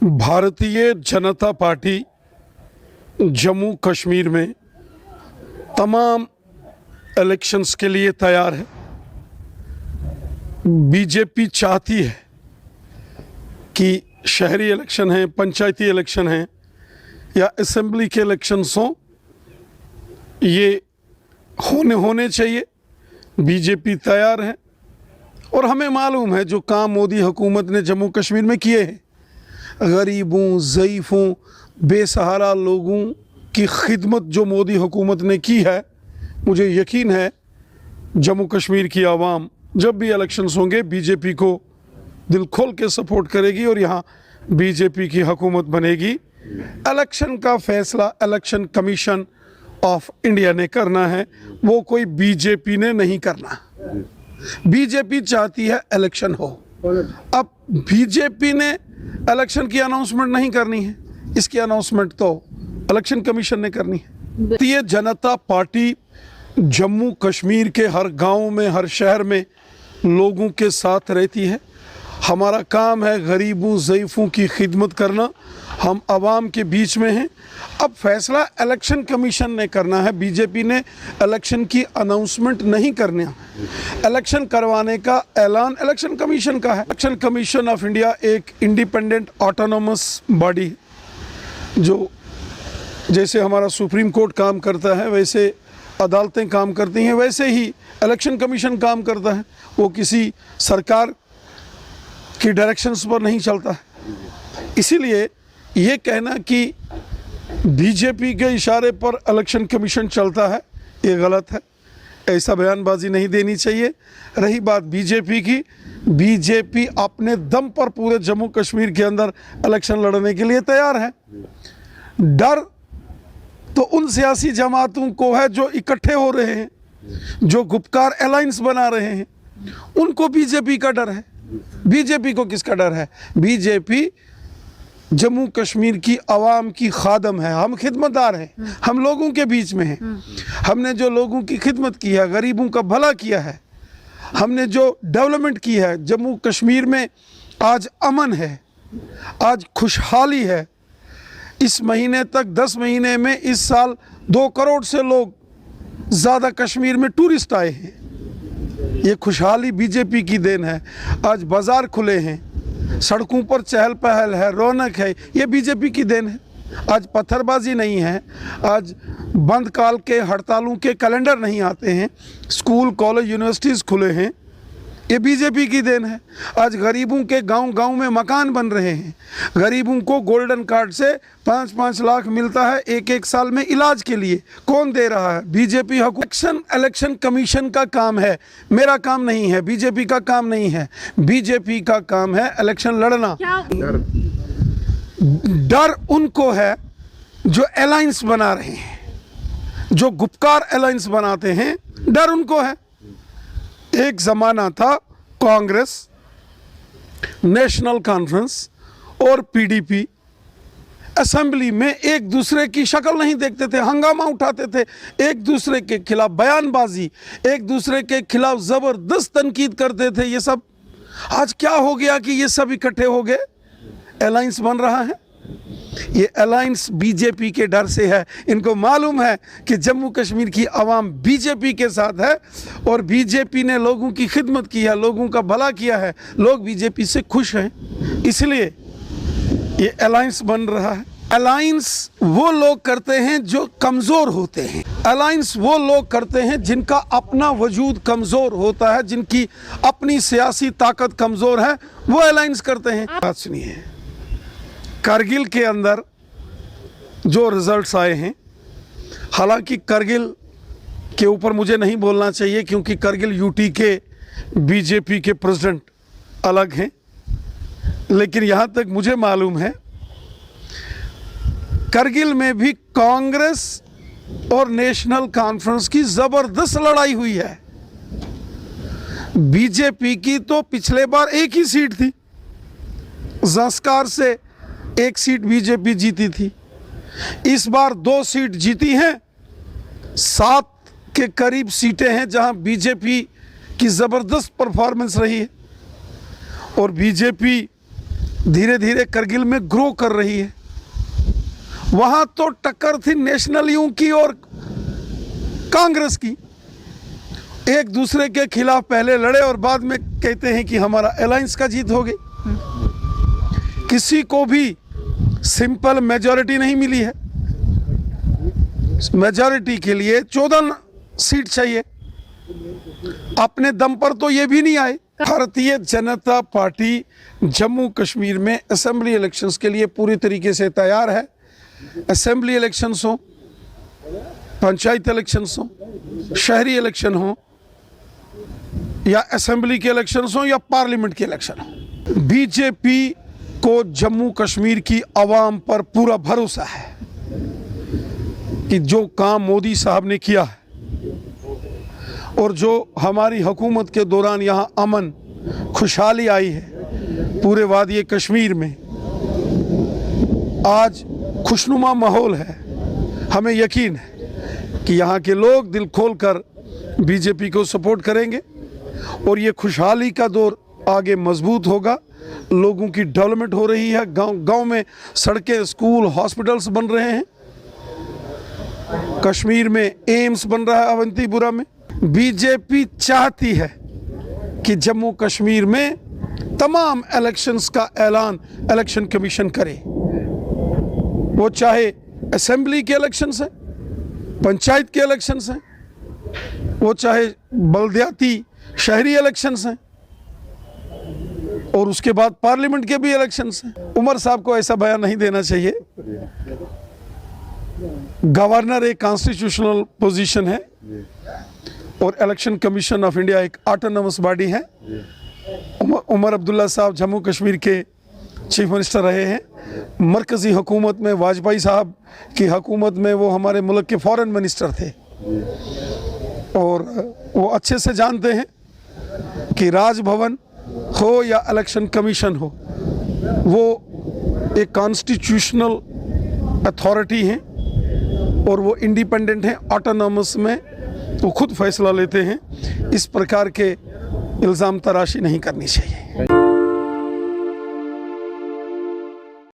Bharatiya Janata party Jammu Kashmir में तमाम elections के लिए तैयार है। बीजेपी चाहती है कि शहरी इलेक्शन हैं, पंचायती इलेक्शन हैं या असेंबली के इलेक्शंस हों, ये होने चाहिए। बीजेपी तैयार है और हमें मालूम है जो काम मोदी हुकूमत ने जम्मू कश्मीर में किए हैं, गरीबों, ज़ईफ़ों, बेसहारा लोगों की खिदमत जो मोदी हुकूमत ने की है, मुझे यकीन है जम्मू कश्मीर की आवाम जब भी इलेक्शंस होंगे बीजेपी को दिल खोल के सपोर्ट करेगी और यहाँ बीजेपी की हुकूमत बनेगी। इलेक्शन का फैसला इलेक्शन कमीशन ऑफ इंडिया ने करना है, वो कोई बीजेपी ने नहीं करना। बीजेपी चाहती है इलेक्शन हो। अब बीजेपी ने इलेक्शन की अनाउंसमेंट नहीं करनी है, इसकी अनाउंसमेंट तो इलेक्शन कमीशन ने करनी है। भारतीय जनता पार्टी जम्मू कश्मीर के हर गांव में, हर शहर में लोगों के साथ रहती है। हमारा काम है गरीबों, ज़ईफ़ों की खिदमत करना। हम आवाम के बीच में हैं। अब फैसला इलेक्शन कमीशन ने करना है। बीजेपी ने इलेक्शन की अनाउंसमेंट नहीं करना, इलेक्शन करवाने का ऐलान इलेक्शन कमीशन का है। इलेक्शन कमीशन ऑफ इंडिया एक इंडिपेंडेंट ऑटोनोमस बॉडी, जो जैसे हमारा सुप्रीम कोर्ट काम करता है वैसे अदालतें काम करती हैं, वैसे ही इलेक्शन कमीशन काम करता है। वो किसी सरकार की डायरेक्शंस पर नहीं चलता है। इसीलिए ये कहना कि बीजेपी के इशारे पर इलेक्शन कमीशन चलता है, ये गलत है। ऐसा बयानबाजी नहीं देनी चाहिए। रही बात बीजेपी की, बीजेपी अपने दम पर पूरे जम्मू कश्मीर के अंदर इलेक्शन लड़ने के लिए तैयार है। डर तो उन सियासी जमातों को है जो इकट्ठे हो रहे हैं, जो गुपकार अलायंस बना रहे हैं, उनको बीजेपी का डर है। बीजेपी को किसका डर है? बीजेपी जम्मू कश्मीर की आवाम की खादम है। हम खिदमतदार हैं, हम लोगों के बीच में हैं। हमने जो लोगों की खिदमत की है, गरीबों का भला किया है, हमने जो डेवलपमेंट की है, जम्मू कश्मीर में आज अमन है, आज खुशहाली है। इस महीने तक 10 महीने में इस साल 2 करोड़ से लोग ज़्यादा कश्मीर में टूरिस्ट आए हैं। ये खुशहाली बीजेपी की देन है। आज बाज़ार खुले हैं, सड़कों पर चहल पहल है, रौनक है, ये बीजेपी की देन है। आज पत्थरबाजी नहीं है, आज बंद काल के हड़तालों के कैलेंडर नहीं आते हैं, स्कूल कॉलेज यूनिवर्सिटीज़ खुले हैं, ये बीजेपी की देन है। आज गरीबों के गांव-गांव में मकान बन रहे हैं, गरीबों को गोल्डन कार्ड से 5-5 लाख मिलता है एक साल में इलाज के लिए। कौन दे रहा है? बीजेपी। इलेक्शन कमीशन का काम है, मेरा काम नहीं है, बीजेपी का काम नहीं है। बीजेपी का काम है इलेक्शन लड़ना। डर उनको है जो अलायंस बना रहे हैं, जो गुपकार अलायंस बनाते हैं, डर उनको है। एक ज़माना था कांग्रेस, नेशनल कॉन्फ्रेंस और पीडीपी असेंबली में एक दूसरे की शक्ल नहीं देखते थे, हंगामा उठाते थे, एक दूसरे के खिलाफ बयानबाजी, एक दूसरे के खिलाफ ज़बरदस्त तनकीद करते थे। ये सब आज क्या हो गया कि ये सब इकट्ठे हो गए, अलायंस बन रहा है। ये अलायंस बीजेपी के डर से है। इनको मालूम है कि जम्मू कश्मीर की आवाम बीजेपी के साथ है और बीजेपी ने लोगों की खिदमत की है, लोगों का भला किया है, लोग बीजेपी से खुश हैं, इसलिए ये अलायंस बन रहा है। अलायंस वो लोग करते हैं जो कमज़ोर होते हैं, अलायंस वो लोग करते हैं जिनका अपना वजूद कमज़ोर होता है, जिनकी अपनी सियासी ताकत कमज़ोर है, वो अलायंस करते हैं। बात सुनिए, करगिल के अंदर जो रिज़ल्ट्स आए हैं, हालांकि करगिल के ऊपर मुझे नहीं बोलना चाहिए क्योंकि करगिल यूटी के बीजेपी के प्रेसिडेंट अलग हैं, लेकिन यहाँ तक मुझे मालूम है करगिल में भी कांग्रेस और नेशनल कॉन्फ्रेंस की ज़बरदस्त लड़ाई हुई है। बीजेपी की तो पिछले बार एक ही सीट थी, ज़ंस्कार से 1 सीट बीजेपी जीती थी, इस बार 2 सीट जीती हैं। 7 के करीब सीटें हैं जहां बीजेपी की ज़बरदस्त परफॉर्मेंस रही है और बीजेपी धीरे धीरे करगिल में ग्रो कर रही है। वहां तो टक्कर थी नेशनल यू की और कांग्रेस की, एक दूसरे के खिलाफ पहले लड़े और बाद में कहते हैं कि हमारा अलायंस का जीत हो गई। किसी को भी सिंपल मेजॉरिटी नहीं मिली है, मेजॉरिटी के लिए 14 सीट चाहिए, अपने दम पर तो ये भी नहीं आए। भारतीय जनता पार्टी जम्मू कश्मीर में असेंबली इलेक्शंस के लिए पूरी तरीके से तैयार है। असेंबली इलेक्शंस हो, पंचायत इलेक्शंस हो, शहरी इलेक्शन हो, या असेंबली के इलेक्शंस हो या पार्लियामेंट के इलेक्शन हो, बीजेपी को जम्मू कश्मीर की आवाम पर पूरा भरोसा है कि जो काम मोदी साहब ने किया है और जो हमारी हुकूमत के दौरान यहाँ अमन खुशहाली आई है पूरे वादी कश्मीर में, आज खुशनुमा माहौल है। हमें यकीन है कि यहाँ के लोग दिल खोलकर बीजेपी को सपोर्ट करेंगे और ये खुशहाली का दौर आगे मजबूत होगा। लोगों की डेवलपमेंट हो रही है, गांव में सड़कें, स्कूल, हॉस्पिटल्स बन रहे हैं, कश्मीर में एम्स बन रहा है अवंतीपुरा में। बीजेपी चाहती है कि जम्मू कश्मीर में तमाम इलेक्शंस का ऐलान इलेक्शन कमीशन करे, वो चाहे असेंबली के इलेक्शंस हैं, पंचायत के इलेक्शंस हैं, वो चाहे बलदियाती शहरी इलेक्शंस हैं और उसके बाद पार्लियामेंट के भी इलेक्शंस हैं। उमर साहब को ऐसा बयान नहीं देना चाहिए। गवर्नर एक कॉन्स्टिट्यूशनल पोजीशन है और इलेक्शन कमीशन ऑफ इंडिया एक ऑटोनोमस बॉडी है। उमर अब्दुल्ला साहब जम्मू कश्मीर के चीफ मिनिस्टर रहे हैं। मरकज़ी हुकूमत में वाजपेयी साहब की हुकूमत में वो हमारे मुल्क के फॉरेन मिनिस्टर थे और वो अच्छे से जानते हैं कि राजभवन हो या इलेक्शन कमीशन हो, वो एक कॉन्स्टिट्यूशनल अथॉरिटी हैं और वो इंडिपेंडेंट हैं, ऑटोनॉमस में वो खुद फैसला लेते हैं। इस प्रकार के इल्ज़ाम तराशी नहीं करनी चाहिए।